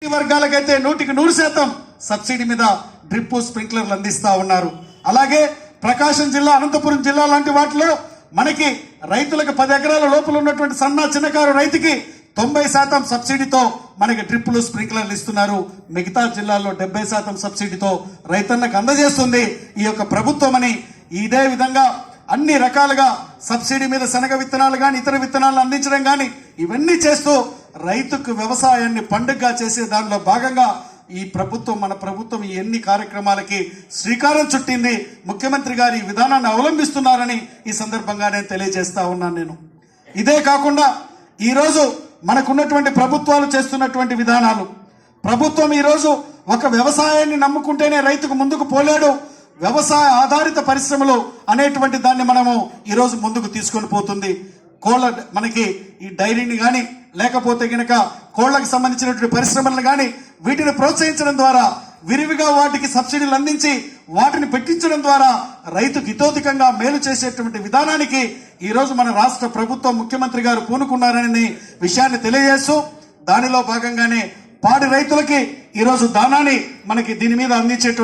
వర్గాలకైతే 100% subsidy మీద drip స్ప్రింక్లర్లు అందిస్తా ఉన్నారు. అలాగే ప్రకాశం జిల్లా, అనంతపురం జిల్లా లాంటి వాటిలో మనకి రైతులకు 10 ఎకరాల లోపల ఉన్నటువంటి సన్న చిన్నకారు రైతుకి 90% సబ్సిడీతో మనకి డ్రిప్లు స్ప్రింక్లర్లు ఇస్తున్నారు. మిగతా జిల్లాల్లో 70% సబ్సిడీతో రైతన్నకు అందజేస్తుంది ఈ యొక్క ప్రభుత్వం అని. ఇదే విధంగా అన్ని రకాలుగా సబ్సిడీ మీద శనగ విత్తనాలు కానీ ఇతర విత్తనాలను అందించడం కానీ ఇవన్నీ చేస్తూ రైతుకు వ్యవసాయాన్ని పండుగగా చేసే దానిలో భాగంగా ఈ ప్రభుత్వం, మన ప్రభుత్వం ఈ ఎన్ని కార్యక్రమాలకి శ్రీకారం చుట్టింది. ముఖ్యమంత్రి గారు ఈ విధానాన్ని అవలంబిస్తున్నారని ఈ సందర్భంగా నేను తెలియజేస్తా ఉన్నాను. ఇదే కాకుండా ఈరోజు మనకున్నటువంటి ప్రభుత్వాలు చేస్తున్నటువంటి విధానాలు, ప్రభుత్వం ఈరోజు ఒక వ్యవసాయాన్ని నమ్ముకుంటేనే రైతుకు ముందుకు పోలేడు, వ్యవసాయ ఆధారిత పరిశ్రమలు అనేటువంటి దాన్ని మనము ఈరోజు ముందుకు తీసుకొని పోతుంది. కోళ్ళ మనకి ఈ డైరీని కానీ లేకపోతే గనక కోళ్లకు సంబంధించినటువంటి పరిశ్రమలను కానీ వీటిని ప్రోత్సహించడం ద్వారా, విరివిగా వాటికి సబ్సిడీలు అందించి వాటిని పెట్టించడం ద్వారా రైతుకు హితోధికంగా మేలు చేసేటువంటి విధానానికి ఈరోజు మన రాష్ట్ర ప్రభుత్వం, ముఖ్యమంత్రి గారు పూనుకున్నారని విషయాన్ని తెలియజేస్తూ, దానిలో భాగంగానే పాడి రైతులకి ఈరోజు దానాన్ని మనకి దీని మీద అందించేటువంటి